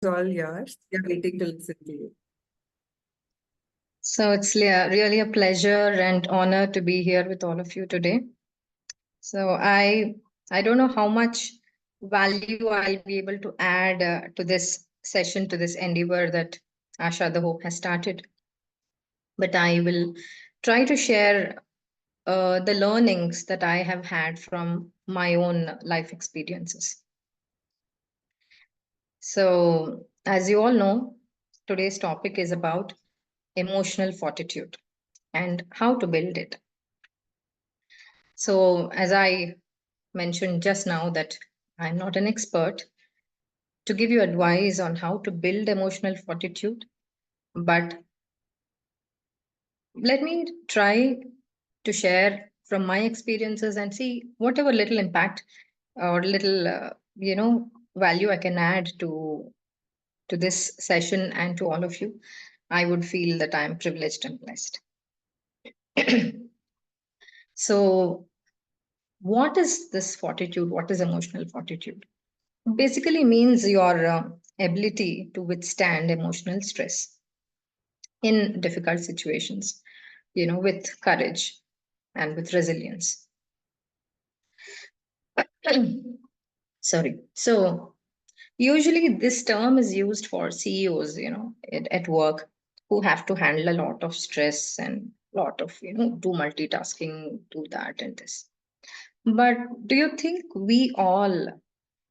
all yours. We're waiting to listen to you. So it's really a pleasure and honor to be here with all of you today. So I don't know how much value I'll be able to add to this session, to this endeavor that Asha the Hope has started. But I will try to share the learnings that I have had from my own life experiences. So, as you all know, today's topic is about emotional fortitude and how to build it. So, as I mentioned just now, that I'm not an expert to give you advice on how to build emotional fortitude, but let me try to share from my experiences and see whatever little impact or little value I can add to this session and to all of you. I would feel that I'm privileged and blessed. So, what is this fortitude? What is emotional fortitude? Basically means your ability to withstand emotional stress in difficult situations, with courage and with resilience. Sorry. So usually this term is used for CEOs, at work, who have to handle a lot of stress and lot of, do multitasking, do that and this. But do you think we all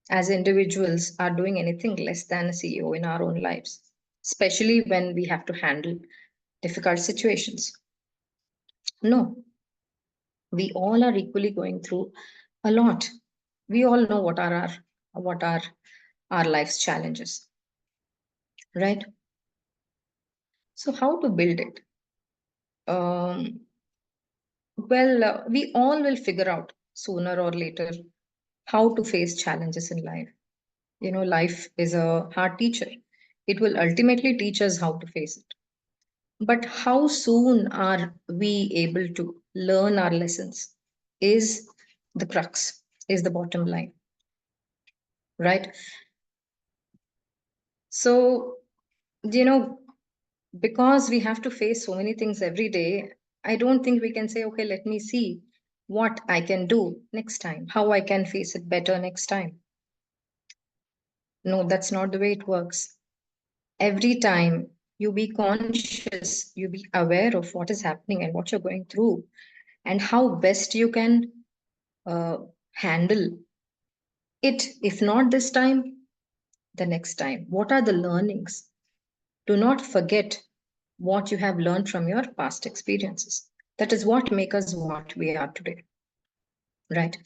as individuals are doing anything less than a CEO in our own lives, especially when we have to handle difficult situations? No, we all are equally going through a lot. We all know what are our life's challenges, right? So how to build it? We all will figure out sooner or later how to face challenges in life. Life is a hard teacher. It will ultimately teach us how to face it. But how soon are we able to learn our lessons is the crux, is the bottom line, right? So, you know, because we have to face so many things every day, I don't think we can say, okay, let me see what I can do next time, how I can face it better next time. No, that's not the way it works. Every time you be conscious, you be aware of what is happening and what you're going through, and how best you can uh, handle it. If not this time, the next time. What are the learnings? Do not forget what you have learned from your past experiences. That is what makes us what we are today, right?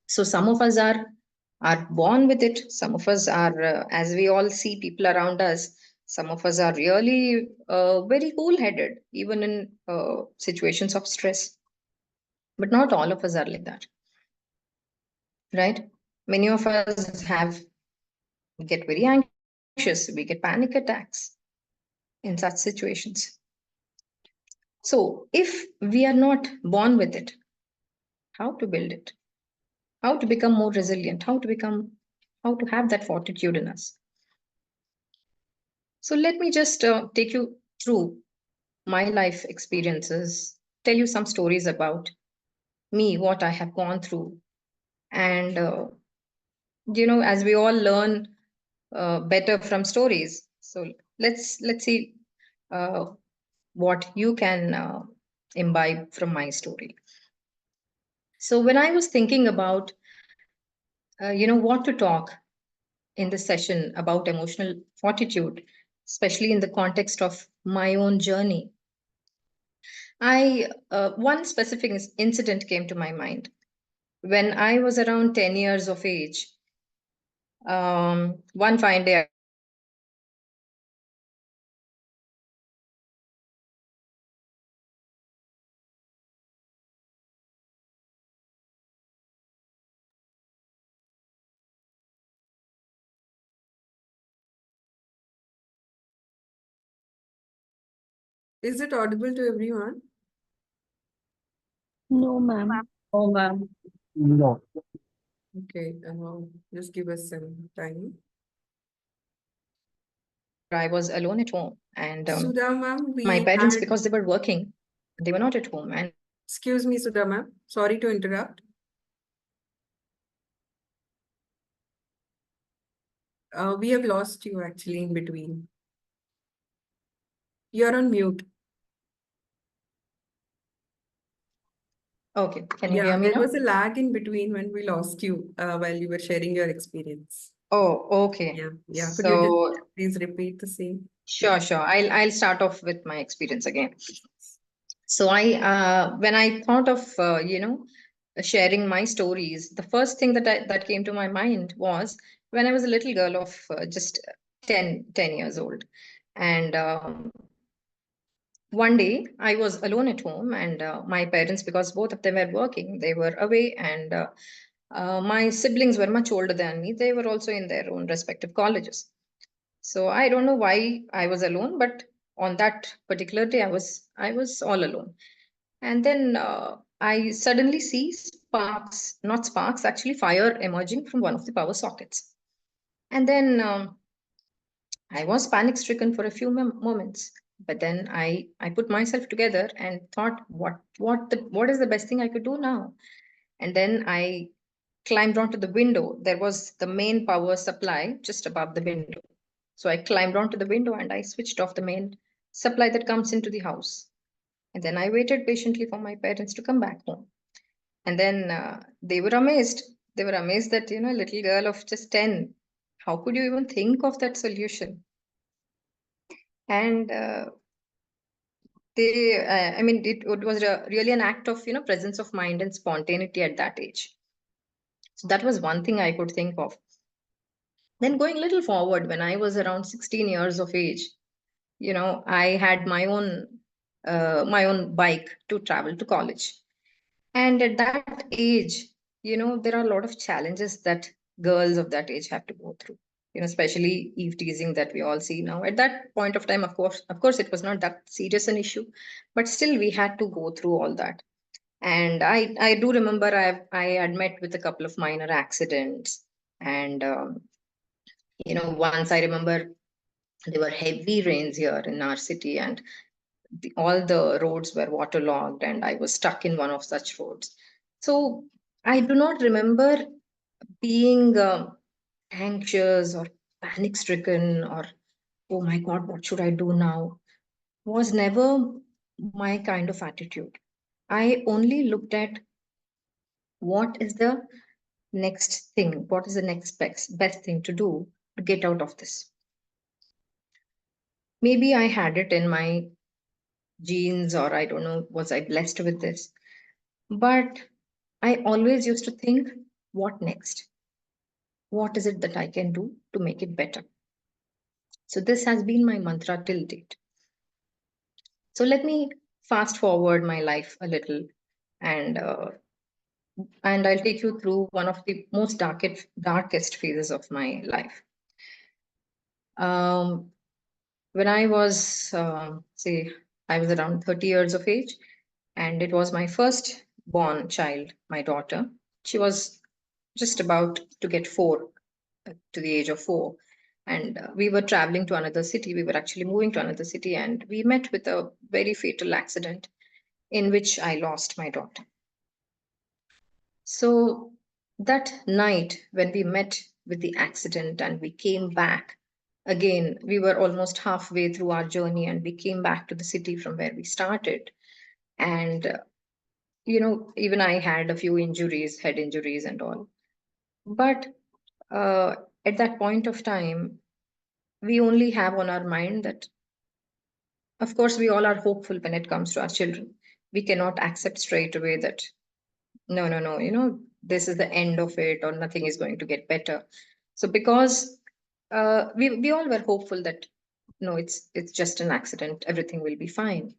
So some of us are born with it. Some of us are, as we all see people around us, some of us are really very cool-headed, even in situations of stress. But not all of us are like that, right? Many of us get very anxious. We get panic attacks in such situations. So if we are not born with it, how to build it? How to become more resilient? How to have that fortitude in us? So let me just take you through my life experiences, tell you some stories about me, what I have gone through, and as we all learn better from stories. So let's see uh, what you can imbibe from my story. So when I was thinking about what to talk in this session about emotional fortitude, especially in the context of my own journey, I one specific incident came to my mind. When I was around 10 years of age, one fine day I was sitting in my room and Is it audible to everyone? No, ma'am. oh ma'am, No. Okay, just give us some time. I was alone at home, and Sudha ma'am, my we parents, had, because they were working, they were not at home. And excuse me, Sudha ma'am, sorry to interrupt. We have lost you actually in between. You're on mute. okay, can you Yeah, hear me there now? was a lag in between when we lost you while you were sharing your experience. Oh, okay. Yeah, yeah. Could you just So please repeat the same? Yeah. sure. I'll start off with my experience again. So when I thought of sharing my stories, the first thing that came to my mind was when I was a little girl of just 10 years old, and one day I was alone at home, and my parents, because both of them were working, they were away, and my siblings were much older than me. They were also in their own respective colleges. So I don't know why I was alone, but on that particular day, I was all alone. And then I suddenly see sparks, not sparks, actually fire emerging from one of the power sockets. And then I was panic stricken for a few moments. But then I put myself together and thought, what is the best thing I could do now? And then I climbed onto the window. There was the main power supply just above the window. So I climbed onto the window and I switched off the main supply that comes into the house. And then I waited patiently for my parents to come back home. And then they were amazed. They were amazed that, a little girl of just 10, how could you even think of that solution? And I mean, it was really an act of, presence of mind and spontaneity at that age. So that was one thing I could think of. Then going a little forward, when I was around 16 years of age, I had my own bike to travel to college. And at that age, there are a lot of challenges that girls of that age have to go through, especially eve teasing that we all see now. At that point of time, of course, it was not that serious an issue, but still we had to go through all that. And I do remember I had met with a couple of minor accidents. And, once I remember there were heavy rains here in our city, and all the roads were waterlogged, and I was stuck in one of such roads. So I do not remember being anxious or panic stricken or, oh my God, what should I do now? Was never my kind of attitude. I only looked at what is the next thing, what is the next best thing to do to get out of this. Maybe I had it in my genes, or I don't know, was I blessed with this? But I always used to think, what next? What is it that I can do to make it better? So this has been my mantra till date. So let me fast forward my life a little, and I'll take you through one of the most darkest phases of my life. Um, when I was, say, I was around 30 years of age, and it was my first born child, my daughter. She was just about to get four, to the age of four. And we were traveling to another city. We were actually moving to another city, and we met with a very fatal accident in which I lost my daughter. So that night, when we met with the accident and we came back, again, we were almost halfway through our journey, and we came back to the city from where we started. And, even I had a few injuries, head injuries, and all. But uh, at that point of time, we only have on our mind that, of course, we all are hopeful when it comes to our children. We cannot accept straight away that, no, no, no, this is the end of it, or nothing is going to get better. So because we all were hopeful that, no, it's just an accident, everything will be fine.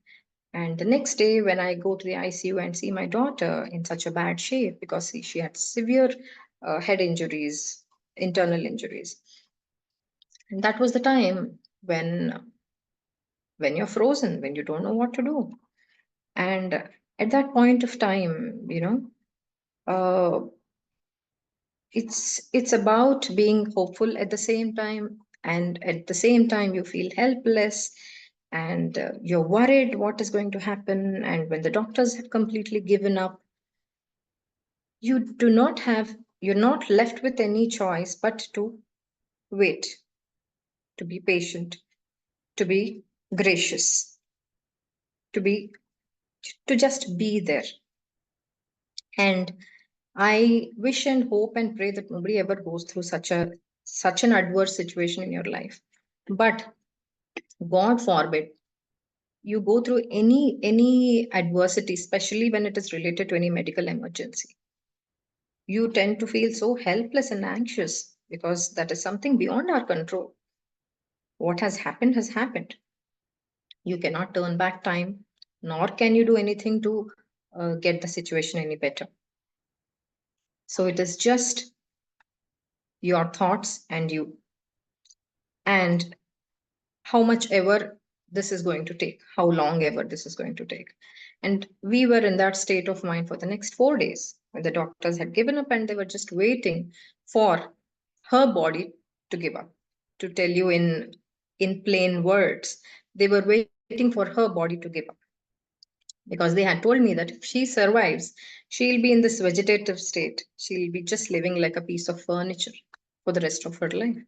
And the next day, when I go to the ICU and see my daughter in such a bad shape, because she had severe head injuries, internal injuries, and that was the time when you're frozen, when you don't know what to do. And at that point of time, uh, it's about being hopeful at the same time, And at the same time, you feel helpless and you're worried what is going to happen. And when the doctors have completely given up, you're not left with any choice but to wait, to be patient, to be gracious, to be to just be there. And I wish and hope and pray that nobody ever goes through such an adverse situation in your life. But God forbid you go through any adversity, especially when it is related to any medical emergency. You tend to feel so helpless and anxious because that is something beyond our control. What has happened has happened. You cannot turn back time, nor can you do anything to get the situation any better. So it is just your thoughts and you, and how much ever this is going to take, how long ever this is going to take. And we were in that state of mind for the next 4 days when the doctors had given up and they were just waiting for her body to give up. To tell you in plain words, they were waiting for her body to give up, because they had told me that if she survives, she'll be in this vegetative state. She'll be just living like a piece of furniture for the rest of her life.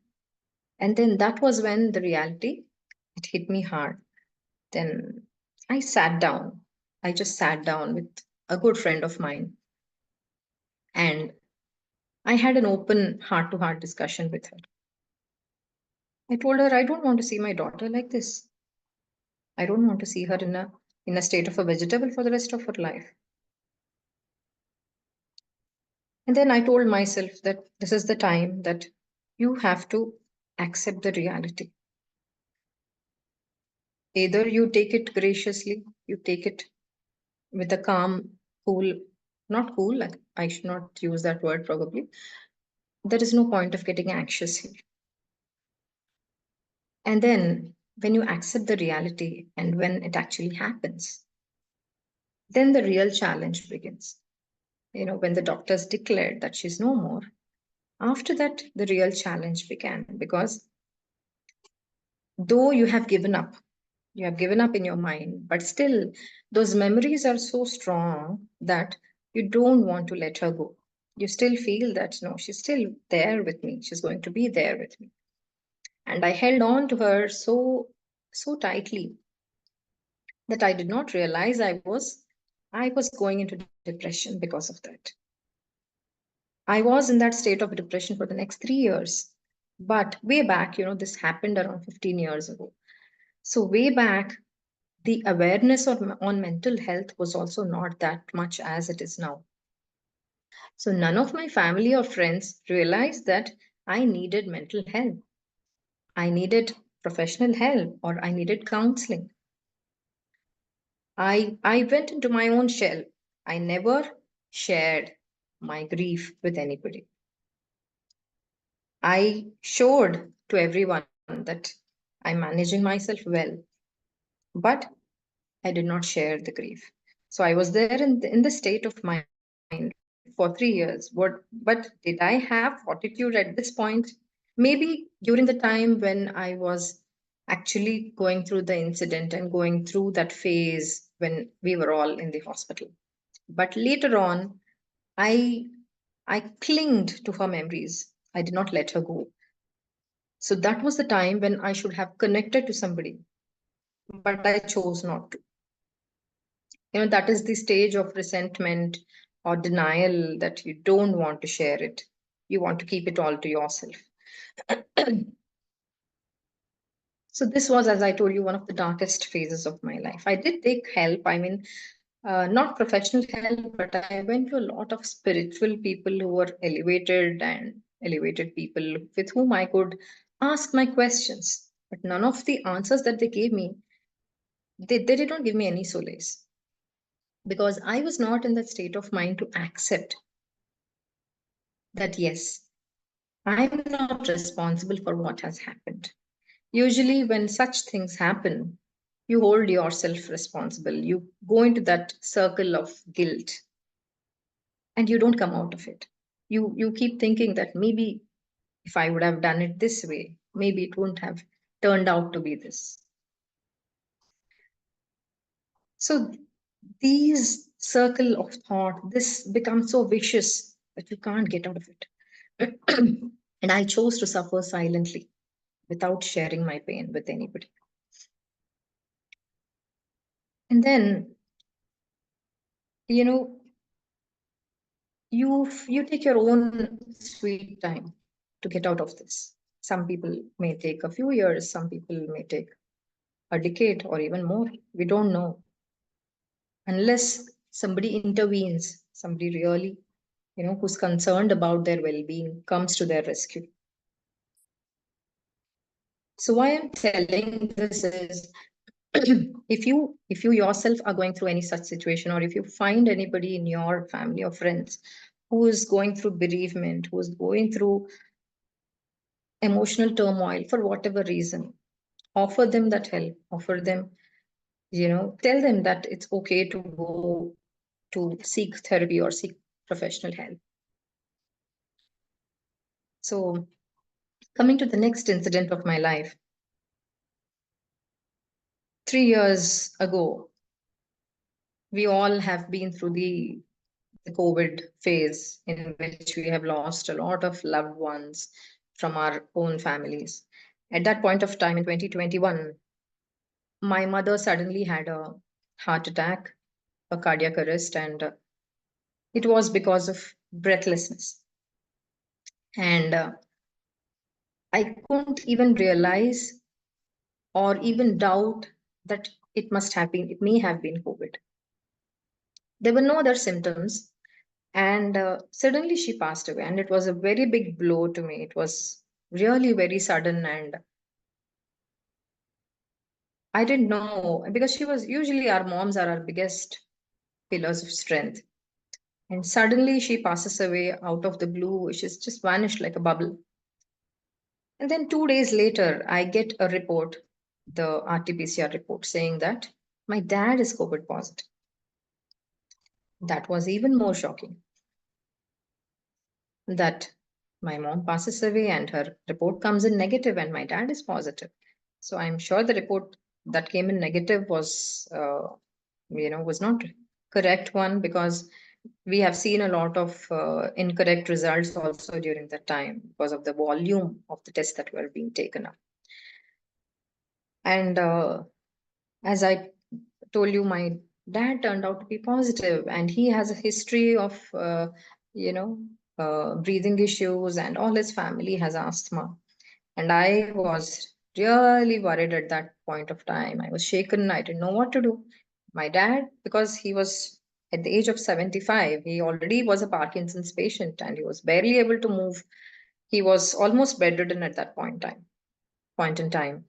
And then that was when the reality, it hit me hard. Then I sat down. I just sat down with a good friend of mine and I had an open heart to heart discussion with her. I told her I don't want to see my daughter like this. I don't want to see her in a state of a vegetable for the rest of her life. And then I told myself that this is the time that you have to accept the reality. Either you take it graciously, you take it with a calm, cool, not cool, like I should not use that word probably. There is no point of getting anxious here. And then when you accept the reality and when it actually happens, then the real challenge begins. When the doctors declared that she's no more, after that, the real challenge began, because though you have given up in your mind, but still those memories are so strong that you don't want to let her go. You still feel that, no, she's still there with me. She's going to be there with me. And I held on to her so tightly that I did not realize I was going into depression because of that. I was in that state of depression for the next 3 years. But way back, this happened around 15 years ago. So way back, the awareness on mental health was also not that much as it is now. So none of my family or friends realized that I needed mental help. I needed professional help or I needed counseling. I went into my own shell. I never shared my grief with anybody. I showed to everyone that I'm managing myself well, but I did not share the grief. So I was there in the state of mind for 3 years. But did I have fortitude at this point? Maybe during the time when I was actually going through the incident and going through that phase when we were all in the hospital. But later on, I I clinged to her memories. I did not let her go. So that was the time when I should have connected to somebody, but I chose not to. That is the stage of resentment or denial, that you don't want to share it. You want to keep it all to yourself. So this was, as I told you, one of the darkest phases of my life. I did take help. I mean, not professional help, but I went to a lot of spiritual people who were elevated people with whom I could ask my questions. But none of the answers that they gave me, they did not give me any solace, because I was not in that state of mind to accept that, yes, I'm not responsible for what has happened. Usually, when such things happen, you hold yourself responsible. You go into that circle of guilt and you don't come out of it. You keep thinking that maybe if I would have done it this way, maybe it wouldn't have turned out to be this. So these circle of thought, this becomes so vicious that you can't get out of it. And I chose to suffer silently without sharing my pain with anybody. And then, you know, you take your own sweet time to get out of this. Some people may take a few years, some people may take a decade or even more. We don't know. Unless somebody intervenes, somebody really, who's concerned about their well-being comes to their rescue. So why I'm telling this is if you yourself are going through any such situation, or if you find anybody in your family or friends who is going through bereavement, who is going through emotional turmoil for whatever reason, offer them that help, offer them, tell them that it's okay to go to seek therapy or seek professional help. So coming to the next incident of my life, 3 years ago, we all have been through the COVID phase in which we have lost a lot of loved ones from our own families. At that point of time in 2021, my mother suddenly had a heart attack, a cardiac arrest, and it was because of breathlessness. And I couldn't even realize or even doubt that it may have been COVID. There were no other symptoms. And suddenly she passed away. And it was a very big blow to me. It was really very sudden. And I didn't know, because she was usually, our moms are our biggest pillars of strength. And suddenly she passes away out of the blue. She's just vanished like a bubble. And then 2 days later, I get a report, the RT-PCR report, saying that my dad is COVID positive. That was even more shocking. That my mom passes away and her report comes in negative and my dad is positive. So I'm sure the report that came in negative was not correct one, because we have seen a lot of incorrect results also during that time because of the volume of the tests that were being taken up. And as I told you, my dad turned out to be positive, and he has a history of breathing issues, and all his family has asthma. And I was really worried at that point of time. I was shaken. I didn't know what to do. My dad, because he was at the age of 75, he already was a Parkinson's patient and he was barely able to move. He was almost bedridden at that point in time.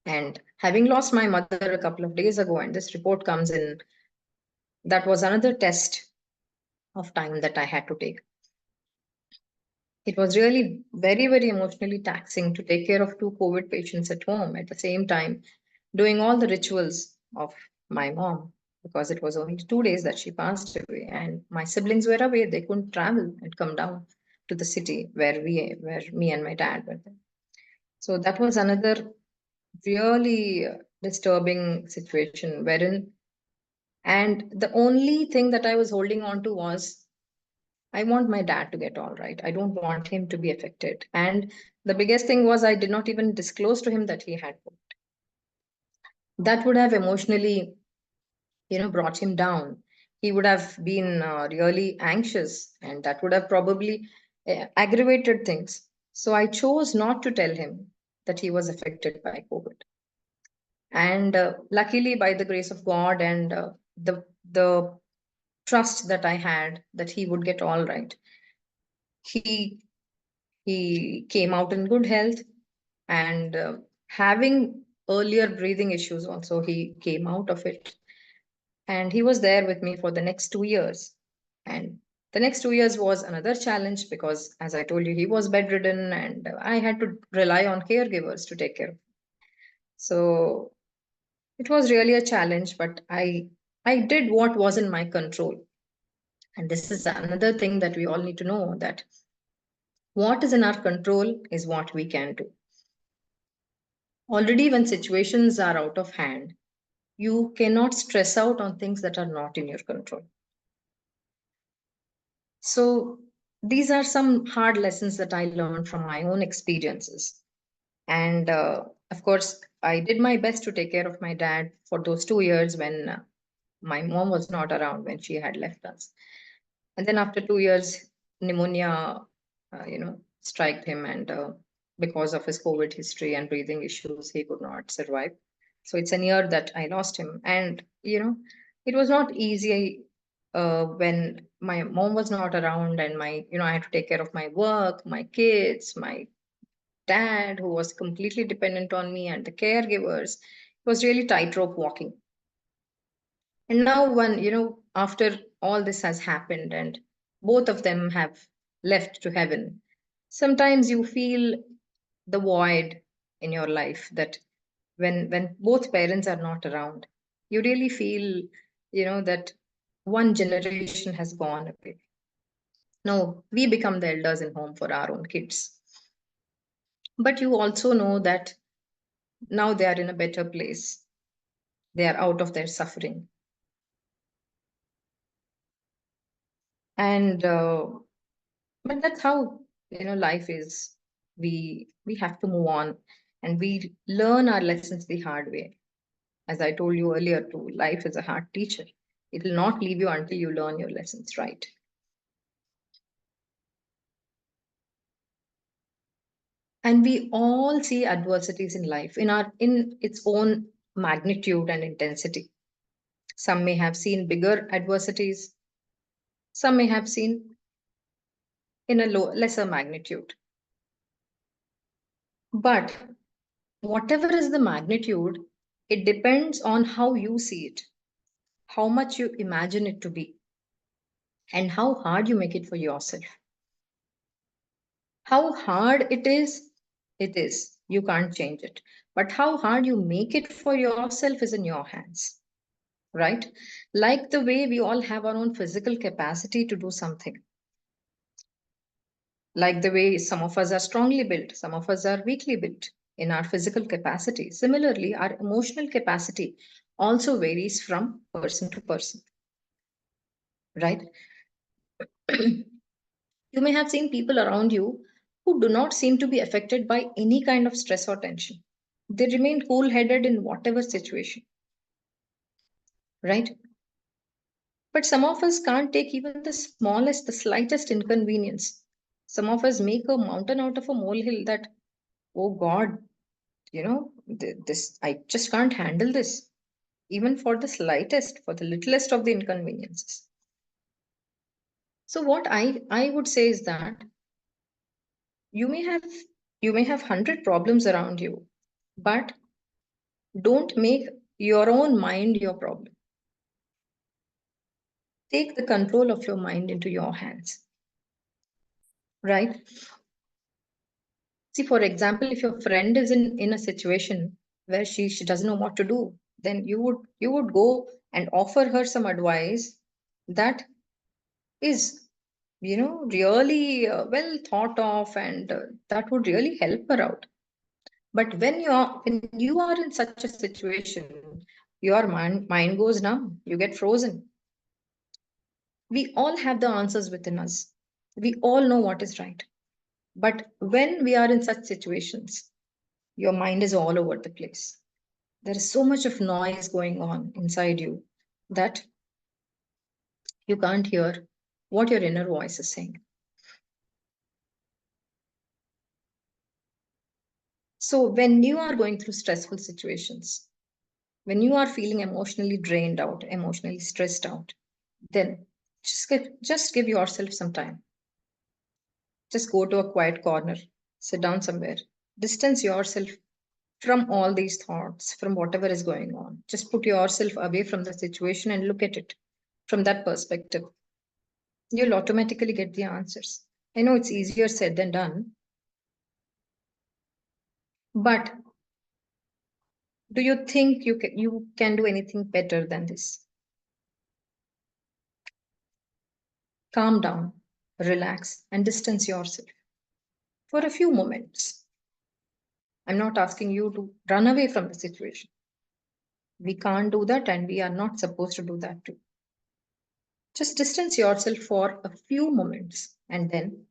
And having lost my mother a couple of days ago, and this report comes in, that was another test of time that I had to take. It was really very, very emotionally taxing to take care of two COVID patients at home at the same time, doing all the rituals of my mom, because it was only 2 days that she passed away, and my siblings were away. They couldn't travel and come down to the city where me and my dad were there. So that was another really disturbing situation wherein, and the only thing that I was holding on to was, I want my dad to get all right. I don't want him to be affected. And the biggest thing was, I did not even disclose to him that he had COVID. That would have emotionally, brought him down. He would have been really anxious, and that would have probably aggravated things. So I chose not to tell him that he was affected by COVID. And luckily, by the grace of God and the trust that I had that he would get all right, he he came out in good health, and having earlier breathing issues also, he came out of it, and he was there with me for the next 2 years. And the next 2 years was another challenge, because as I told you, he was bedridden and I had to rely on caregivers to take care of him. So it was really a challenge, but I did what was in my control. And this is another thing that we all need to know, that what is in our control is what we can do. Already, when situations are out of hand, you cannot stress out on things that are not in your control. So, these are some hard lessons that I learned from my own experiences. And of course, I did my best to take care of my dad for those 2 years when my mom was not around, when she had left us. And then after 2 years, pneumonia, struck him, and because of his COVID history and breathing issues, he could not survive. So it's a year that I lost him, and it was not easy when my mom was not around, and I had to take care of my work, my kids, my dad, who was completely dependent on me, and the caregivers. It was really tightrope walking. And now, when, after all this has happened and both of them have left to heaven, sometimes you feel the void in your life, that when both parents are not around, you really feel, that one generation has gone away. No, we become the elders in home for our own kids. But you also know that now they are in a better place. They are out of their suffering. And but that's how life is. We have to move on, and we learn our lessons the hard way. As I told you earlier too, life is a hard teacher. It will not leave you until you learn your lessons, right? And we all see adversities in life in its own magnitude and intensity. Some may have seen bigger adversities, some may have seen in a lesser magnitude. But whatever is the magnitude, it depends on how you see it, how much you imagine it to be, and how hard you make it for yourself. How hard it is, it is. You can't change it. But how hard you make it for yourself is in your hands, right? Like the way we all have our own physical capacity to do something. Like the way some of us are strongly built, some of us are weakly built in our physical capacity. Similarly, our emotional capacity also varies from person to person, right? You may have seen people around you who do not seem to be affected by any kind of stress or tension. They remain cool headed in whatever situation, right? But some of us can't take even the smallest, the slightest inconvenience. Some of us make a mountain out of a molehill that, oh God, this, I just can't handle this, even for the slightest, for the littlest of the inconveniences. So what I would say is that you may have you may have 100 problems around you, but don't make your own mind your problem. Take the control of your mind into your hands, right? See, for example, if your friend is in a situation where she doesn't know what to do, then you would go and offer her some advice that is, really well thought of, and that would really help her out. But when you are in such a situation, your mind goes numb, you get frozen. We all have the answers within us. We all know what is right. But when we are in such situations, your mind is all over the place. There is so much of noise going on inside you that you can't hear what your inner voice is saying. So, when you are going through stressful situations, when you are feeling emotionally drained out, emotionally stressed out, then just give yourself some time. Just go to a quiet corner, sit down somewhere, distance yourself from all these thoughts, from whatever is going on. Just put yourself away from the situation and look at it from that perspective. You'll automatically get the answers. I know it's easier said than done, but do you think you can do anything better than this? Calm down, relax, and distance yourself for a few moments. I'm not asking you to run away from the situation. We can't do that, and we are not supposed to do that too. Just distance yourself for a few moments, and then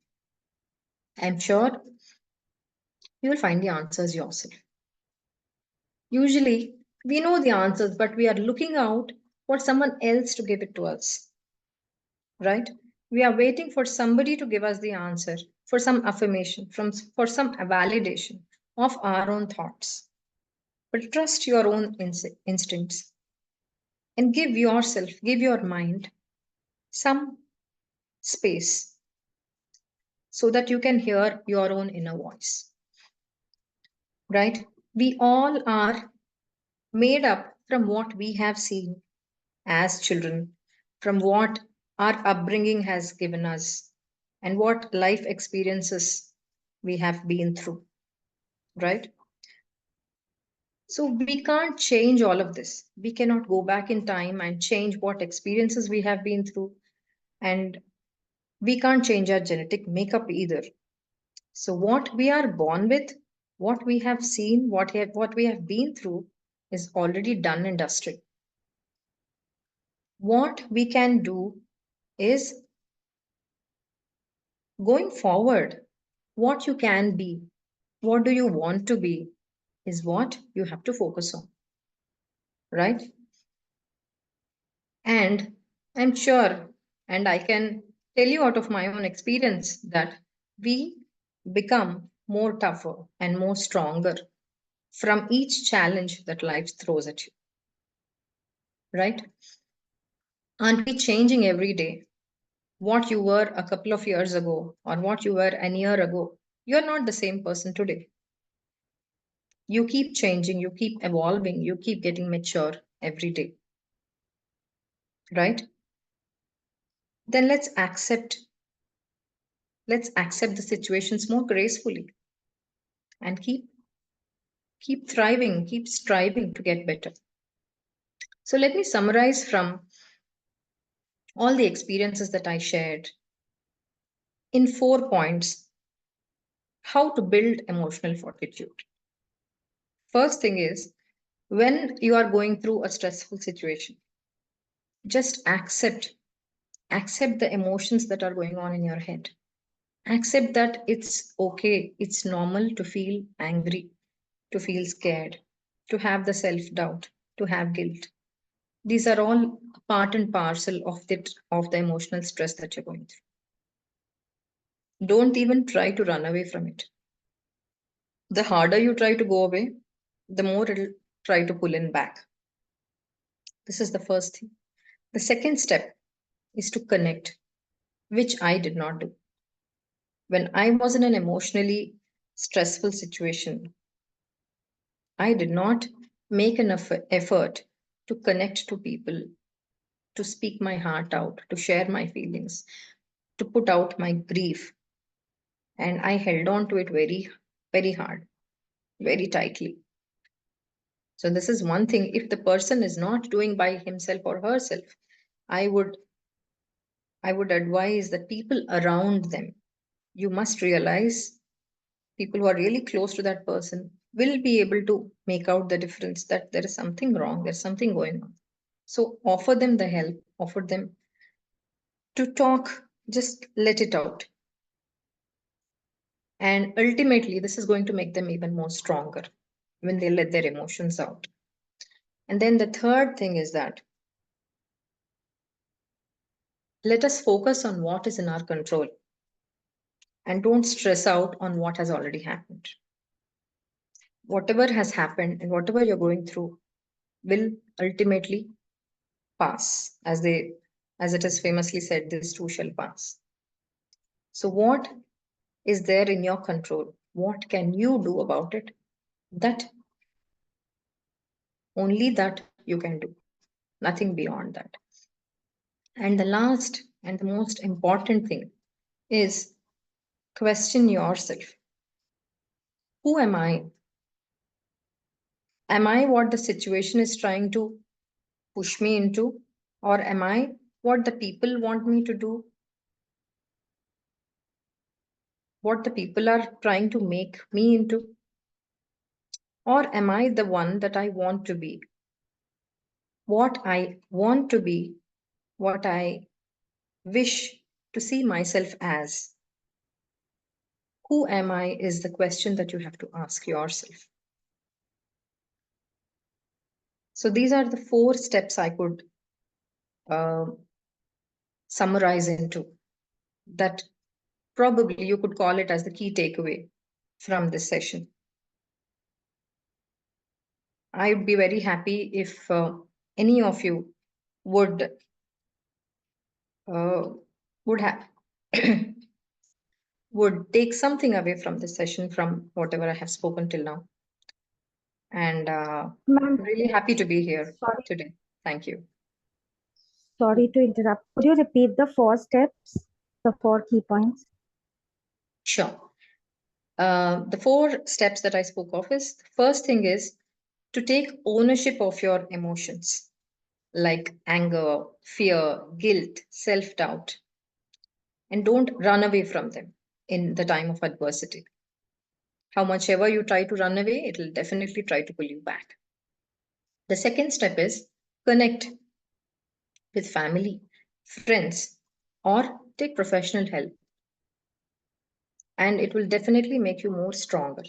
I'm sure you will find the answers yourself. Usually, we know the answers, but we are looking out for someone else to give it to us, right? We are waiting for somebody to give us the answer, for some affirmation, for some validation of our own thoughts. But trust your own instincts and give your mind some space so that you can hear your own inner voice, right? We all are made up from what we have seen as children, from what our upbringing has given us, and what life experiences we have been through, right? So we can't change all of this. We cannot go back in time and change what experiences we have been through, and we can't change our genetic makeup either. So what we are born with, what we have seen, what we have been through is already done and dusted. What we can do is, going forward, what you can be, what do you want to be, is what you have to focus on, right? And I'm sure, and I can tell you out of my own experience, that we become more tougher and more stronger from each challenge that life throws at you, right? Aren't we changing every day? What you were a couple of years ago or what you were a year ago, you're not the same person today. You keep changing, you keep evolving, you keep getting mature every day, right? Then let's accept the situations more gracefully and keep thriving, keep striving to get better. So let me summarize from all the experiences that I shared in 4 points how to build emotional fortitude. First thing is, when you are going through a stressful situation, just accept the emotions that are going on in your head. Accept that it's okay, it's normal to feel angry, to feel scared, to have the self doubt, to have guilt. These are all part and parcel of the emotional stress that you're going through. Don't even try to run away from it. The harder you try to go away, the more it'll try to pull in back. This is the first thing. The second step is to connect, which I did not do. When I was in an emotionally stressful situation, I did not make enough effort to connect to people, to speak my heart out, to share my feelings, to put out my grief. And I held on to it very, very hard, very tightly. So, this is one thing. If the person is not doing by himself or herself, I would I would advise the people around them. You must realize people who are really close to that person will be able to make out the difference that there is something wrong, there's something going on. So offer them the help, offer them to talk, just let it out. And ultimately, this is going to make them even more stronger when they let their emotions out. And then the third thing is that let us focus on what is in our control and don't stress out on what has already happened. Whatever has happened and whatever you're going through will ultimately pass, as it is famously said, this too shall pass. So what is there in your control? What can you do about it? That only that you can do, nothing beyond that. And the last and the most important thing is question yourself. Who am I? Am I what the situation is trying to push me into? Or am I what the people want me to do? What the people are trying to make me into? Or am I the one that I want to be? What I want to be, what I wish to see myself as. Who am I is the question that you have to ask yourself. So these are the 4 steps I could uh, summarize into that. Probably you could call it as the key takeaway from this session. I would be very happy if any of you would uh, would have would take something away from this session, from whatever I have spoken till now. And Ma'am, really happy to be here sorry, today. Thank you. sorry to interrupt. Could you repeat the 4 steps, the 4 key points? Sure. The 4 steps that I spoke of is, the first thing is to take ownership of your emotions like anger, fear, guilt, self doubt, and don't run away from them in the time of adversity. How much ever you try to run away, it will definitely try to pull you back. The second step is connect with family, friends, or take professional help, and it will definitely make you more stronger.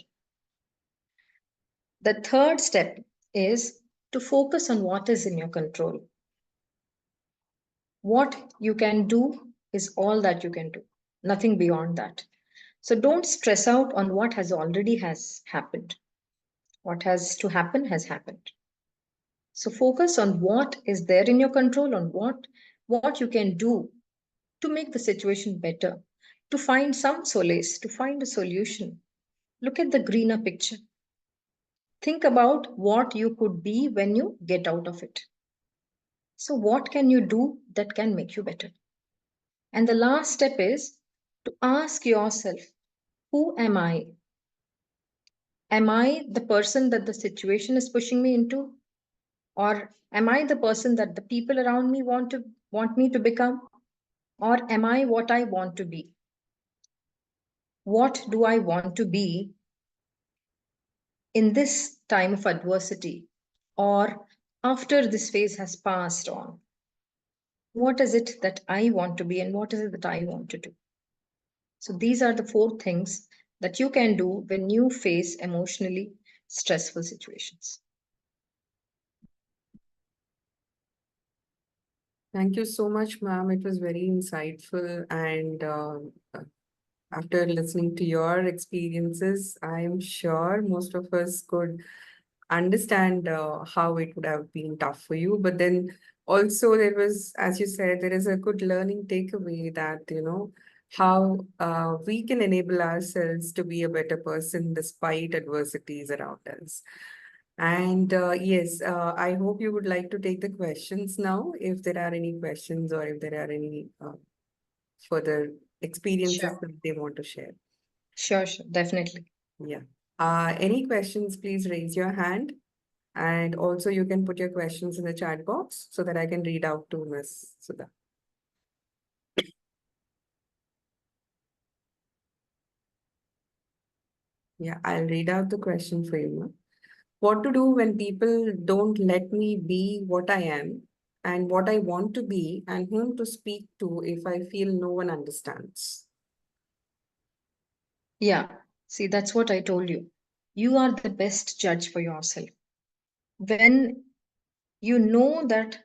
The third step is to focus on what is in your control. What you can do is all that you can do, nothing beyond that. So don't stress out on what has already has happened. What has to happen has happened. So focus on what is there in your control, on what you can do to make the situation better, to find some solace, to find a solution. Look at the greener picture. Think about what you could be when you get out of it. So, what can you do that can make you better? And the last step is to ask yourself, who am I? Am I the person that the situation is pushing me into? Or am I the person that the people around me want me to become? Or am I what I want to be? What do I want to be in this time of adversity, or after this phase has passed on? What is it that I want to be, and what is it that I want to do? So these are the 4 things that you can do when you face emotionally stressful situations. Thank you so much, ma'am. It was very insightful. And after listening to your experiences, I'm sure most of us could understand how it would have been tough for you. But then also there was, as you said, there is a good learning takeaway that, how we can enable ourselves to be a better person despite adversities around us. And yes, I hope you would like to take the questions now, if there are any questions or if there are any further experiences Sure. that they want to share. Sure, definitely. Yeah. Any questions, please raise your hand. And also you can put your questions in the chat box so that I can read out to Ms. Sudha. Yeah, I'll read out the question for you, ma'am. What to do when people don't let me be what I am and what I want to be, and whom to speak to if I feel no one understands? Yeah, see, that's what I told you. You are the best judge for yourself. When you know that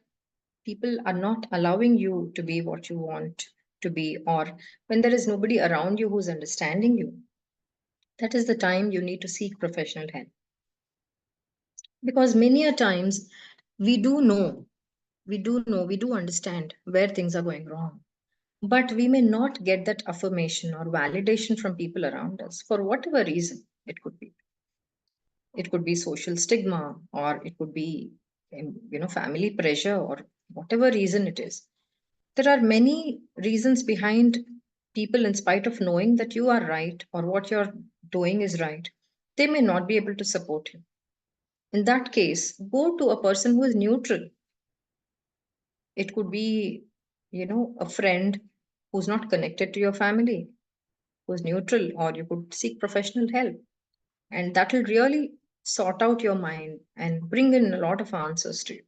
people are not allowing you to be what you want to be, or when there is nobody around you who's understanding you, that is the time you need to seek professional help. Because many a times we do understand where things are going wrong, but we may not get that affirmation or validation from people around us for whatever reason it could be. It could be social stigma, or it could be family pressure, or whatever reason it is. There are many reasons behind people, in spite of knowing that you are right or what you're doing is right, they may not be able to support you. In that case, go to a person who is neutral. It could be, a friend who's not connected to your family, who's neutral, or you could seek professional help. And that will really sort out your mind and bring in a lot of answers to you.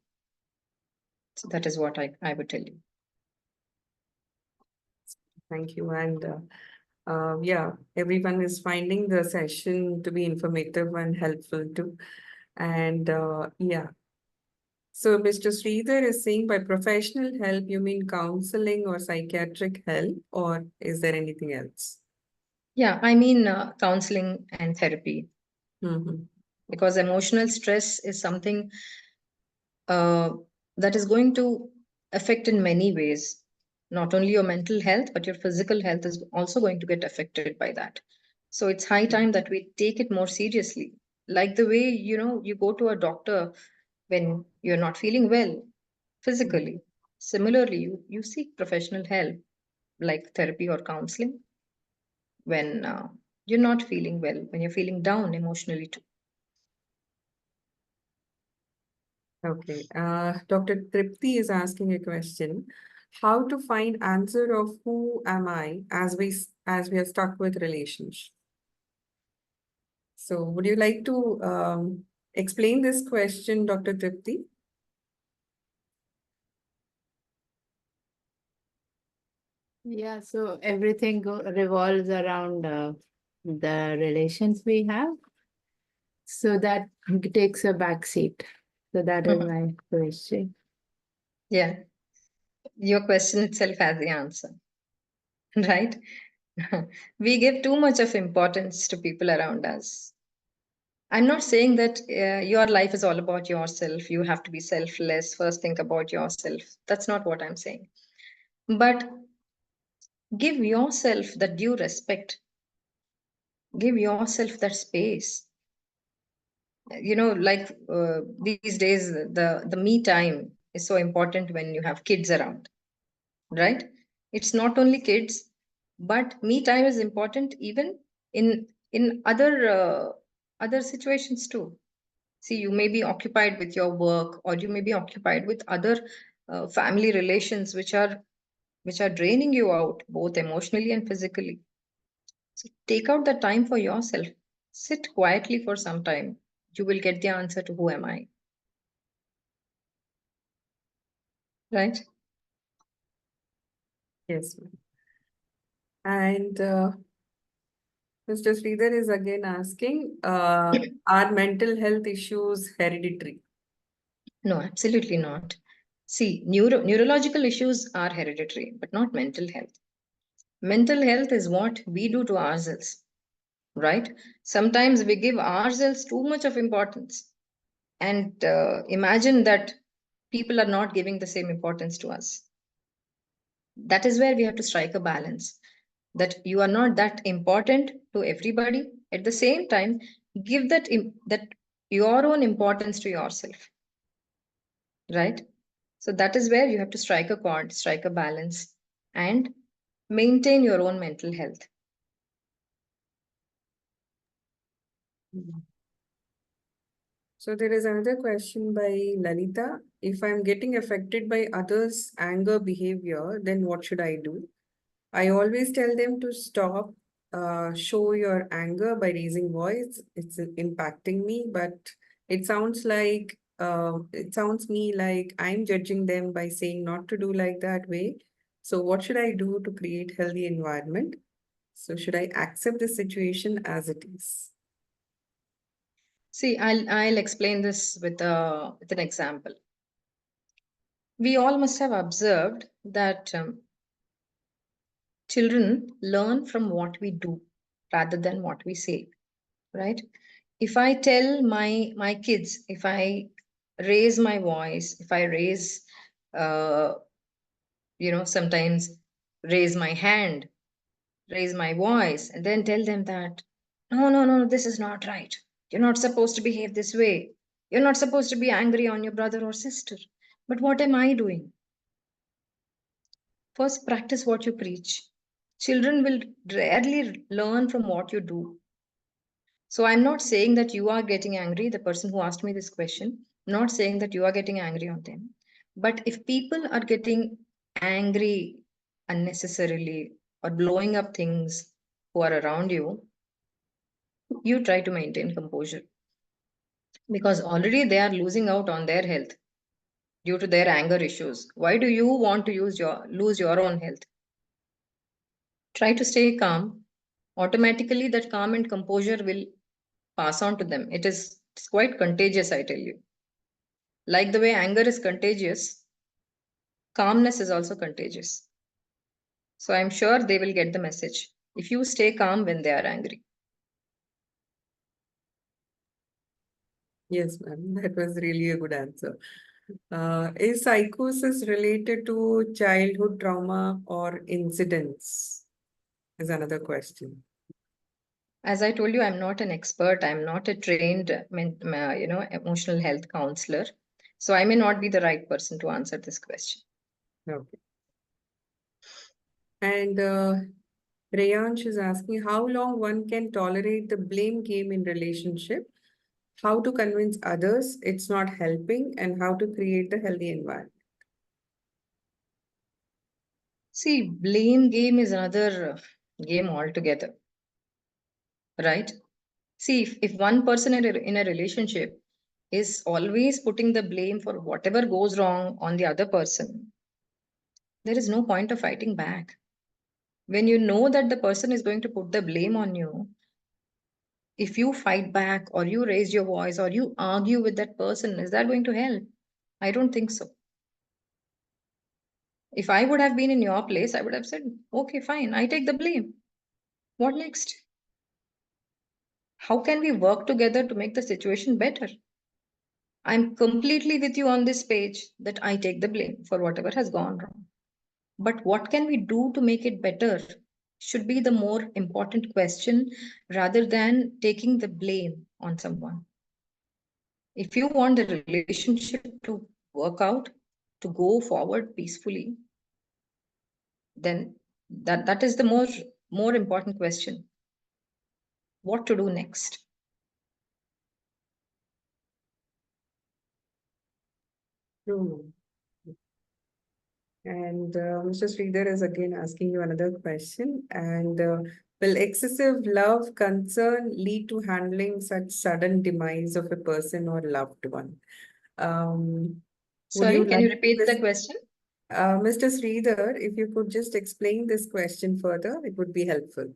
So that is what I would tell you. Thank you. And yeah, everyone is finding the session to be informative and helpful too. And yeah. So Mr. Sridhar is saying by professional help, you mean counseling or psychiatric help, or is there anything else? Yeah, I mean counseling and therapy, Mm-hmm. because emotional stress is something uh, that is going to affect in many ways. Not only your mental health, but your physical health is also going to get affected by that. So it's high time that we take it more seriously. Like the way, you go to a doctor when you're not feeling well physically. Similarly, you seek professional help like therapy or counseling when you're not feeling well, when you're feeling down emotionally too. Okay. Dr. Tripti is asking a question. How to find answer of who am I as we are stuck with relationship? So would you like to explain this question, Dr. Tripti? Yeah, so everything revolves around the relations we have. So that takes a back seat. So that is my question. Yeah, your question itself has the answer, right? We give too much of importance to people around us. I'm not saying that your life is all about yourself. You have to be selfless, first think about yourself. That's not what I'm saying. But give yourself the due respect, give yourself that space. Like these days, the me time is so important when you have kids around, right? It's not only kids, but me time is important even in other situations too. See, you may be occupied with your work, or you may be occupied with other family relations which are draining you out both emotionally and physically. So take out the time for yourself. Sit quietly for some time. You will get the answer to who am I, right? Yes, ma'am. And Mr. Sridhar is again asking, are mental health issues hereditary? No, absolutely not. See, neurological issues are hereditary, but not mental health. Mental health is what we do to ourselves, right? Sometimes we give ourselves too much of importance and imagine that people are not giving the same importance to us. That is where we have to strike a balance, that you are not that important to everybody. At the same time, give that your own importance to yourself, right? So that is where you have to strike a chord, strike a balance, and maintain your own mental health. Mhm. So there is another question by Lalita. If I'm getting affected by others' anger behavior, then what should I do? I always tell them to stop, show your anger by raising voice. It's impacting me, but it sounds me like I'm judging them by saying not to do like that way. So what should I do to create healthy environment? So should I accept the situation as it is? See, I'll explain this with an example. We all must have observed that children learn from what we do rather than what we say, right? If I tell my kids, if I raise my voice, if I raise uh, sometimes raise my hand, raise my voice, and then tell them that no, no, no, this is not right. You're not supposed to behave this way. You're not supposed to be angry on your brother or sister. But what am I doing? First, practice what you preach. Children will rarely learn from what you do. So I'm not saying that you are getting angry, the person who asked me this question, not saying that you are getting angry on them. But if people are getting angry unnecessarily or blowing up things who are around you, you try to maintain composure. because already they are losing out on their health due to their anger issues. Why do you want to lose your own health? Try to stay calm. Automatically, that calm and composure will pass on to them. It's quite contagious, I tell you. Like the way anger is contagious, calmness is also contagious. So I'm sure they will get the message if you stay calm when they are angry. Yes, ma'am. That was really a good answer. Is psychosis related to childhood trauma or incidents? Is another question. As I told you, I'm not an expert. I'm not a trained, emotional health counselor. So I may not be the right person to answer this question. Okay. And Rayansh is asking how long one can tolerate the blame game in relationship, how to convince others it's not helping, and how to create the healthy environment. See, blame game is another game altogether, right? See, if one person in a relationship is always putting the blame for whatever goes wrong on the other person, there is no point of fighting back. When you know that the person is going to put the blame on you, if you fight back or you raise your voice or you argue with that person, is that going to help? I don't think so. If I would have been in your place, I would have said, okay, fine, I take the blame. What next? How can we work together to make the situation better? I'm completely with you on this page that I take the blame for whatever has gone wrong. But what can we do to make it better should be the more important question rather than taking the blame on someone. If you want the relationship to work out, to go forward peacefully, then that is the more important question. What to do next? True. And Mr. Sridhar is again asking you another question. And will excessive love concern lead to handling such sudden demise of a person or loved one? Would Sorry, you can you like repeat the this, question? Mr. Sridhar, if you could just explain this question further, it would be helpful.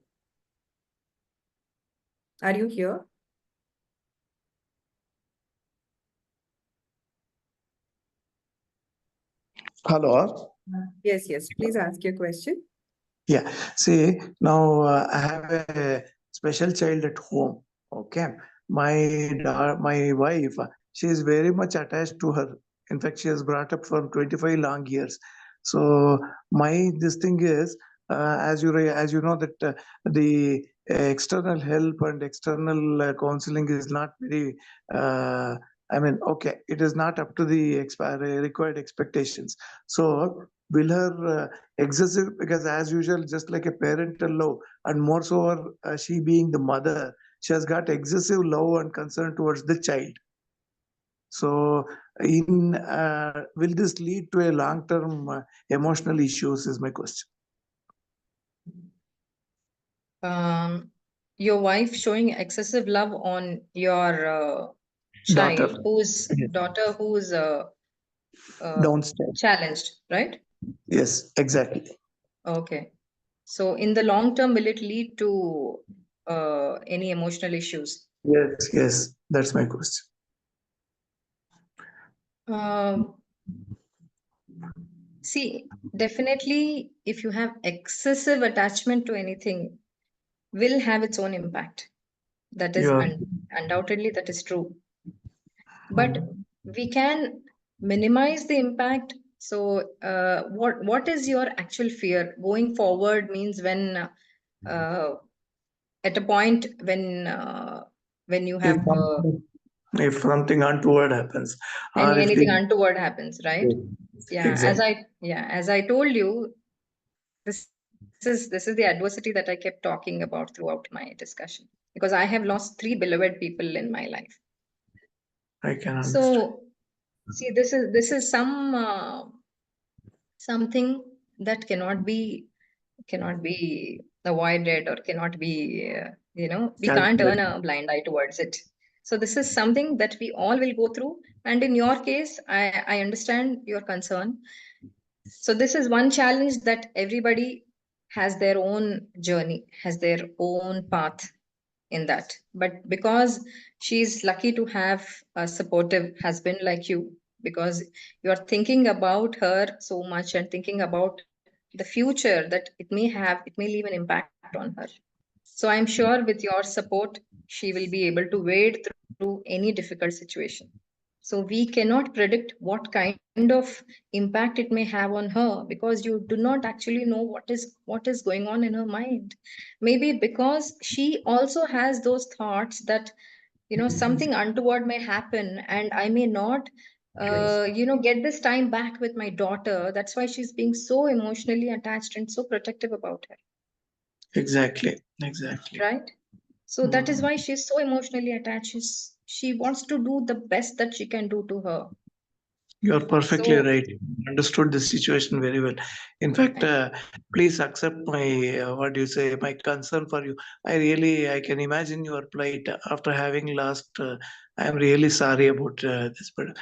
Are you here? Hello. Yes, yes. Please ask your question. Yeah. See, now I have a special child at home. Okay. My wife, she is very much attached to her. In fact, she has brought up for 25 long years. So this thing is, as you know that the external help and external counseling is not very. I mean, okay, it is not up to the required expectations. So will her excessive, because as usual, just like a parental love, and more so she being the mother, she has got excessive love and concern towards the child. So in will this lead to a long term emotional issues is my question. Your wife showing excessive love on your Daughter. child whose Yes. daughter who's Downstairs. challenged, right? Yes, exactly. Okay. So in the long term, will it lead to any emotional issues? Yes, that's my question. See, definitely, if you have excessive attachment to anything, will have its own impact. That is Yeah. undoubtedly that is true. But we can minimize the impact. So, what is your actual fear going forward? Means when at a point when you have If something untoward happens, or if anything untoward happens, right? exactly. As I told you, this is the adversity that I kept talking about throughout my discussion, because I have lost 3 beloved people in my life. I can understand. So see, this is something that cannot be avoided, or cannot be we can't turn a blind eye towards it. So this is something that we all will go through. And in your case, I understand your concern. So this is one challenge that everybody has their own journey, has their own path in that. But because she's lucky to have a supportive husband like you, because you are thinking about her so much and thinking about the future that it may leave an impact on her. So I'm sure with your support, she will be able to wade through any difficult situation. So we cannot predict what kind of impact it may have on her, because you do not actually know what is going on in her mind. Maybe because she also has those thoughts that, something untoward may happen and I may not get this time back with my daughter. That's why she's being so emotionally attached and so protective about her, Exactly. Exactly. right? So that is Mm. why she's so emotionally attached. She wants to do the best that she can do to her. You are perfectly So right. Understood the situation very well. In fact, please accept my what do you say, my concern for you. I can imagine your plight after having lost. I am really sorry about this, but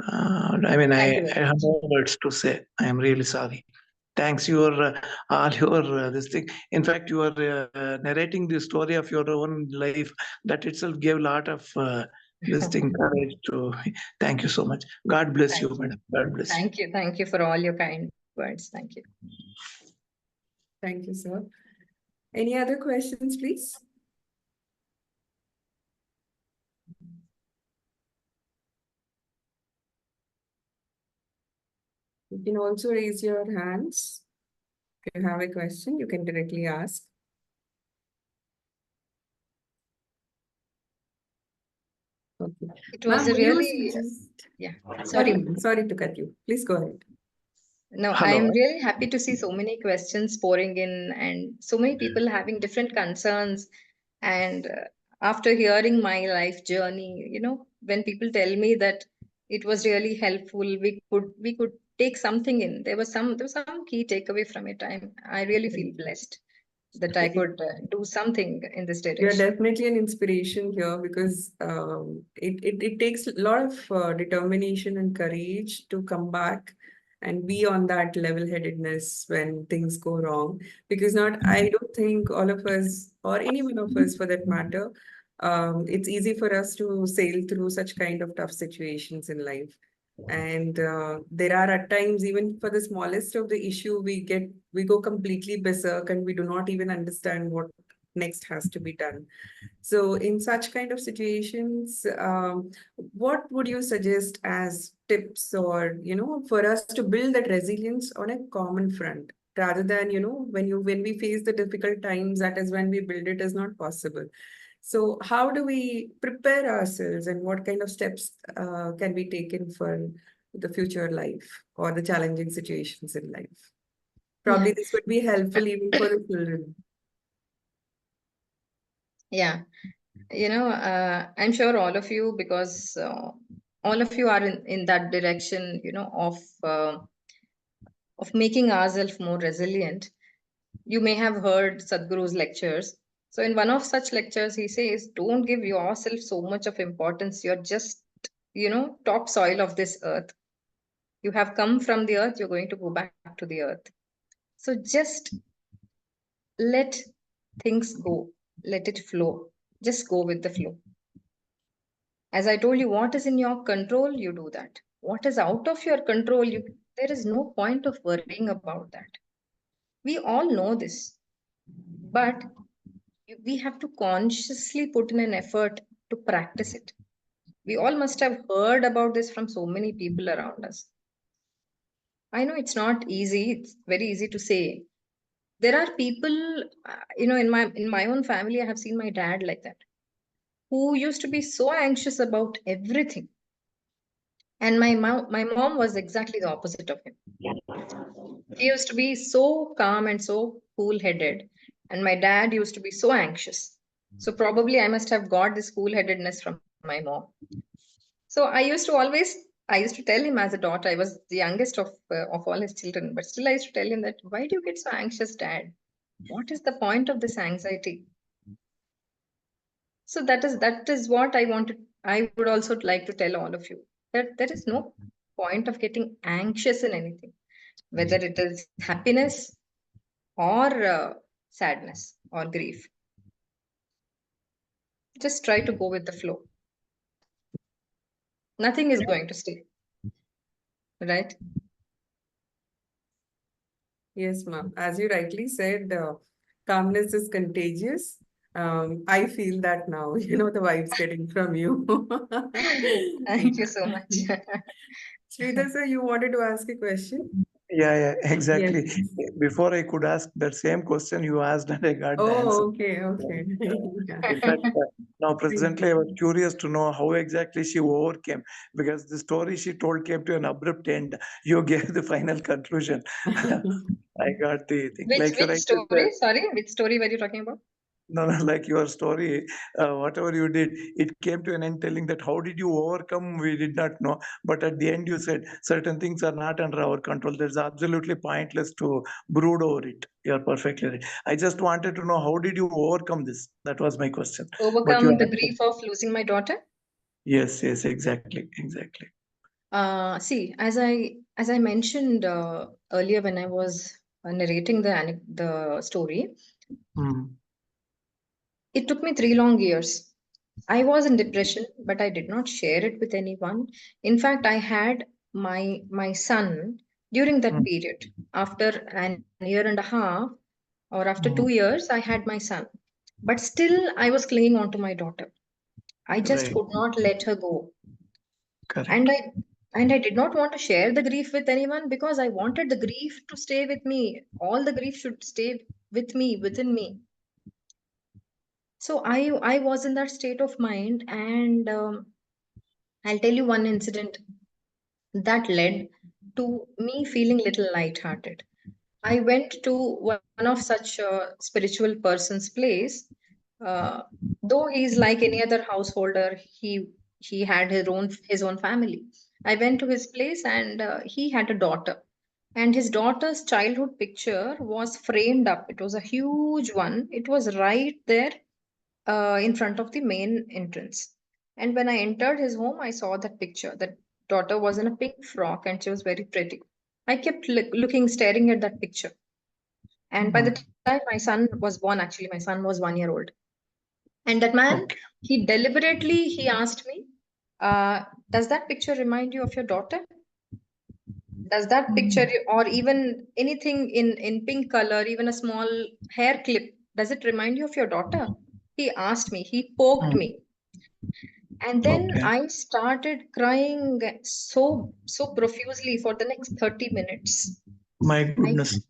thank you I very have much. no words to say. I am really sorry. Thanks, your all your this thing. In fact, you are narrating the story of your own life. That itself gave a lot of this thing courage to. Thank you so much. God bless you, Thank you. madam. God bless you. Thank you for all your kind words. Thank you. Thank you, sir. Any other questions, please? You can also raise your hands. If you have a question, you can directly ask. Okay. It was Ma'am, a would you really, suggest? yeah, Sorry, sorry. ma'am. Sorry to cut you. Please go ahead. No, Hello. I'm really happy to see so many questions pouring in and so many people having different concerns. And after hearing my life journey, when people tell me that it was really helpful, we could take something in. There was some key takeaway from it. I really feel blessed that I could do something in this You're direction. definitely an inspiration here because it takes a lot of determination and courage to come back and be on that level-headedness when things go wrong. Because I don't think all of us, or any one of us for that matter, it's easy for us to sail through such kind of tough situations in life. And there are at times, even for the smallest of the issue, we go completely berserk and we do not even understand what next has to be done. So in such kind of situations, what would you suggest as tips or, for us to build that resilience on a common front rather than, when we face the difficult times, that is when we build it is not possible. So how do we prepare ourselves and what kind of steps can be taken for the future life or the challenging situations in life? Probably Yeah. this would be helpful even for the children. Yeah. I'm sure all of you, because all of you are in that direction, of making ourselves more resilient. You may have heard Sadhguru's lectures. So in one of such lectures, he says, don't give yourself so much of importance. You're just, topsoil of this earth. You have come from the earth, you're going to go back to the earth. So just let things go, let it flow. Just go with the flow. As I told you, what is in your control, you do that. What is out of your control, there is no point of worrying about that. We all know this, but we have to consciously put in an effort to practice it. We all must have heard about this from so many people around us. I know it's not easy, it's very easy to say. There are people, in my own family, I have seen my dad like that, who used to be so anxious about everything. And my mom was exactly the opposite of him. He used to be so calm and so cool-headed, and my dad used to be so anxious. So probably I must have got this cool-headedness from my mom. So I used to tell him as a daughter, I was the youngest of all his children, but still I used to tell him that, why do you get so anxious, Dad? What is the point of this anxiety? So that is what I would also like to tell all of you, that there is no point of getting anxious in anything, whether it is happiness or sadness or grief. Just try to go with the flow. Nothing is going to stay, right? Yes, ma'am. As you rightly said, calmness is contagious. I feel that now, the vibes getting from you. Thank you so much. Sridhar sir, you wanted to ask a question? Yeah, Yes. exactly. Before I could ask that same question you asked, and I got the answer. Oh, okay, okay. Yeah. Yeah. In fact, now presently I was curious to know how exactly she overcame, because the story she told came to an abrupt end. You gave the final conclusion. I got the thing. Which Like you which rightly story? said, Sorry, which story were you talking about? no, no, like your story, whatever you did, it came to an end telling that how did you overcome? We did not know. But at the end, you said certain things are not under our control. There's absolutely pointless to brood over it. You're perfectly right. I just wanted to know how did you overcome this? That was my question. But you Overcome the answered. grief of losing my daughter. Yes, yes, exactly, exactly. See, as I mentioned earlier when I was narrating the story, Mm, it took me 3 long years. I was in depression, but I did not share it with anyone. In fact, I had my son during that mm, period. After an year and a half, or after mm. 2 years, I had my son. But still, I was clinging on to my daughter. I just Right, could not let her go. correct. And I did not want to share the grief with anyone because I wanted the grief to stay with me. All the grief should stay with me, within me. So I was in that state of mind, and I'll tell you one incident that led to me feeling little lighthearted. I went to one of such spiritual person's place. Uh, though he's like any other householder, he had his own family. I went to his place, and he had a daughter. And his daughter's childhood picture was framed up. It was a huge one. It was right there in front of the main entrance. And when I entered his home, I saw that picture. That daughter was in a pink frock and she was very pretty. I kept looking, staring at that picture. And by the Mm, time my son was born, actually, my son was 1 year old. And that man, okay. he asked me, does that picture remind you of your daughter? Does that picture, Mm, or even anything in pink color, even a small hair clip, does it remind you of your daughter? He asked me, he poked mm, me. And then okay. I started crying so profusely for the next 30 minutes. My I goodness.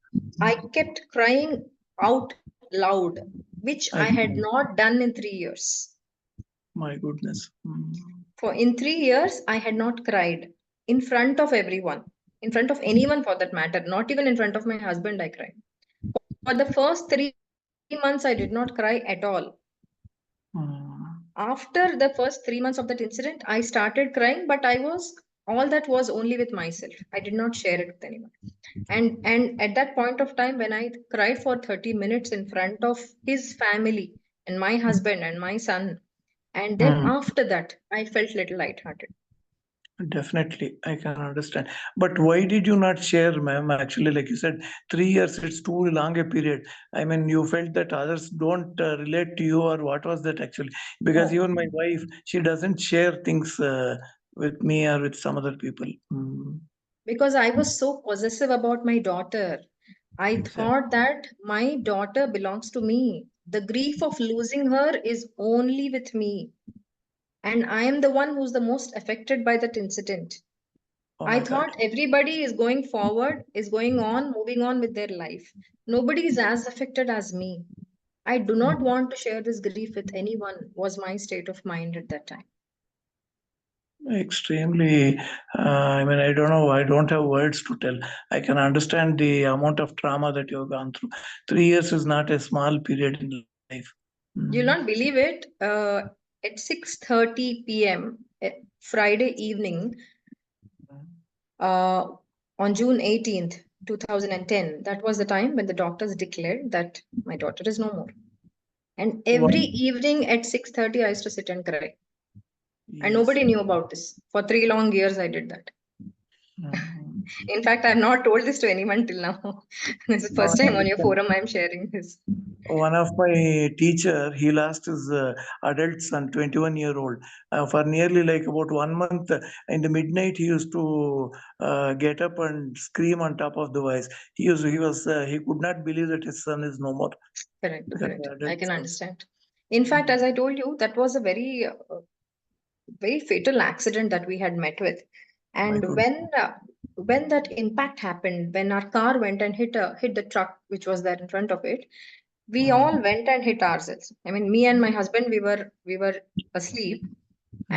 I kept crying out loud, which I I, had not done in 3 years. my goodness. Mm, For in 3 years, I had not cried in front of everyone, in front of anyone for that matter, not even in front of my husband, I cried. For the first 3 months, I did not cry at all. mm, After the first 3 months of that incident, I started crying, but all that was only with myself. I did not share it with anyone. And at that point of time, when I cried for 30 minutes in front of his family and my husband and my son, and then mm. after that, I felt little lighthearted. Definitely, I can understand. But why did you not share, ma'am? Actually, like you said, 3 years, it's too long a period. I mean, you felt that others don't relate to you, or what was that actually? Because No, even my wife, she doesn't share things with me or with some other people. Mm, because I was so possessive about my daughter. I exactly. thought that my daughter belongs to me. The grief of losing her is only with me. And I am the one who's the most affected by that incident. Oh I my God. thought everybody is going forward, is going on, moving on with their life. Nobody is as affected as me. I do not Mm. want to share this grief with anyone, was my state of mind at that time. Extremely, I mean, I don't know, I don't have words to tell. I can understand the amount of trauma that you've gone through. 3 years is not a small period in life. Mm. You'll not believe it. At 6:30 p.m. Friday evening, uh, on June 18th, 2010, that was the time when the doctors declared that my daughter is no more. And every Wow. evening at 6:30, I used to sit and cry. And Yes. nobody knew about this. For 3 long years, I did that. Mhm. In fact, I've not told this to anyone till now. This is the Now first I time on your understand. forum I'm sharing this. One of my teacher, he lost his adult son, 21-year-old. For nearly like about 1 month, in the midnight, he used to get up and scream on top of the voice. He could not believe that his son is no more. Correct, Because correct. the I adult can son. understand. In fact, as I told you, that was a very fatal accident that we had met with. My And goodness. when that impact happened, when our car went and hit the truck which was there in front of it, we all went and hit ourselves. I mean, me and my husband, we were asleep,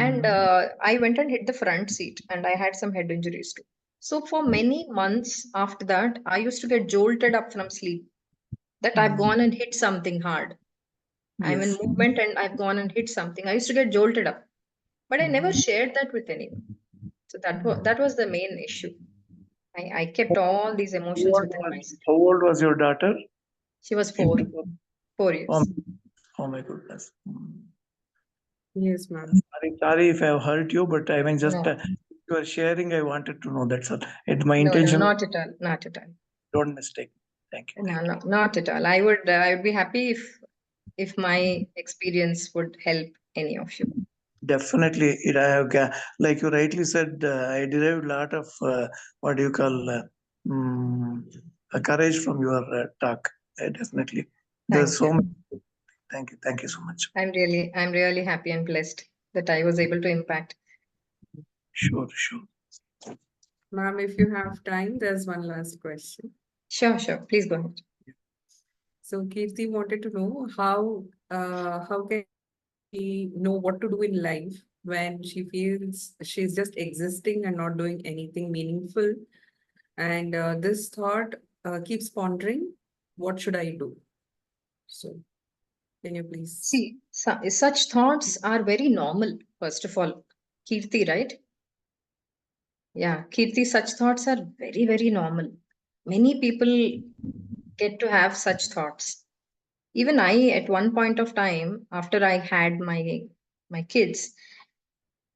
and I went and hit the front seat, and I had some head injuries too. So for many months after that, I used to get jolted up from sleep that I've gone and hit something hard. I'm in Yes. movement and I've gone and hit something. I used to get jolted up, but I never shared that with anyone. So that was the main issue. I kept all these emotions within myself. How old was your daughter? She was In 4 terms of- 4 years. Oh my goodness. Yes, ma'am. Sorry if I have hurt you, but I mean, just No, you are sharing. I wanted to know. That's all. My no, intention. not at all, not at all. Don't mistake. Thank you. No, no, not at all. I would be happy if my experience would help any of you. Definitely, like you rightly said, I derived a lot of what do you call mm, courage from your talk. Definitely, there's Thank so you. much. Thank you so much. I'm really happy and blessed that I was able to impact. Sure, sure. Ma'am, if you have time, there's one last question. Sure, sure. Please go ahead. So Kirti wanted to know how can she know what to do in life when she feels she's just existing and not doing anything meaningful. And this thought keeps pondering, what should I do? So can you please? See, such thoughts are very normal, first of all. Kirti, right? Yeah, Kirti, such thoughts are very, very normal. Many people get to have such thoughts. Even I, at one point of time, after I had my kids,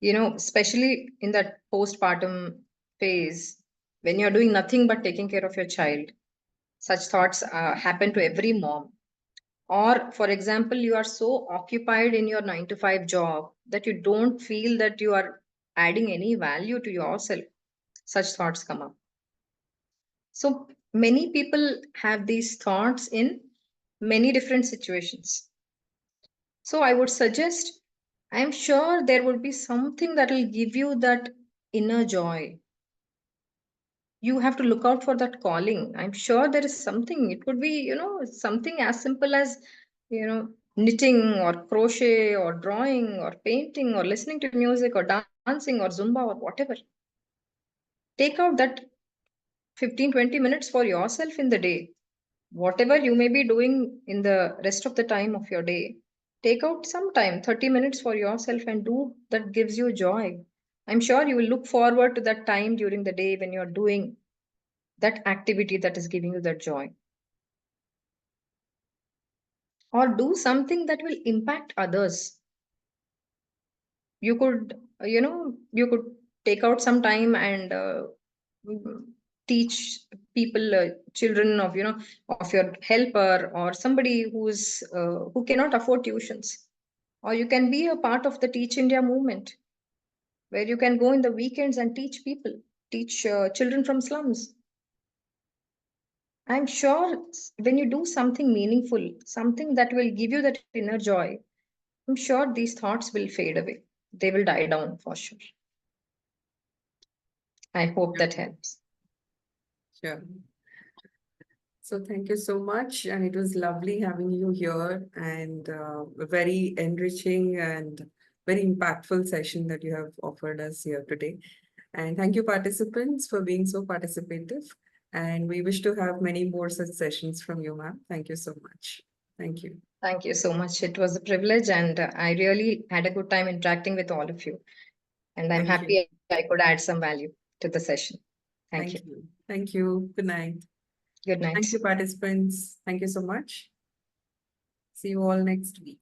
especially in that postpartum phase, when you're doing nothing but taking care of your child, such thoughts happen to every mom. Or, for example, you are so occupied in your 9 to 5 job that you don't feel that you are adding any value to yourself. Such thoughts come up. So many people have these thoughts in many different situations. So I would suggest, I'm sure there would be something that will give you that inner joy. You have to look out for that calling. I'm sure there is something. It could be, something as simple as, knitting or crochet or drawing or painting or listening to music or dancing or Zumba or whatever. Take out that 15-20 minutes for yourself in the day. Whatever you may be doing in the rest of the time of your day, take out some time, 30 minutes for yourself, and do that gives you joy. I'm sure you will look forward to that time during the day when you're doing that activity that is giving you that joy. Or do something that will impact others. You could, you could take out some time and teach people, children of your helper or somebody who cannot afford tuitions. Or you can be a part of the Teach India movement, where you can go in the weekends and teach people, teach children from slums. I'm sure when you do something meaningful, something that will give you that inner joy, I'm sure these thoughts will fade away. They will die down for sure. I hope that helps. Sure. So thank you so much. And it was lovely having you here, and a very enriching and very impactful session that you have offered us here today. And thank you, participants, for being so participative. And we wish to have many more such sessions from you, ma'am. Thank you so much. Thank you. Thank you so much. It was a privilege, and I really had a good time interacting with all of you. And I'm Thank you. happy I could add some value to the session. Thank you. Thank you. Good night. Good night. Thank you, participants. Thank you so much. See you all next week.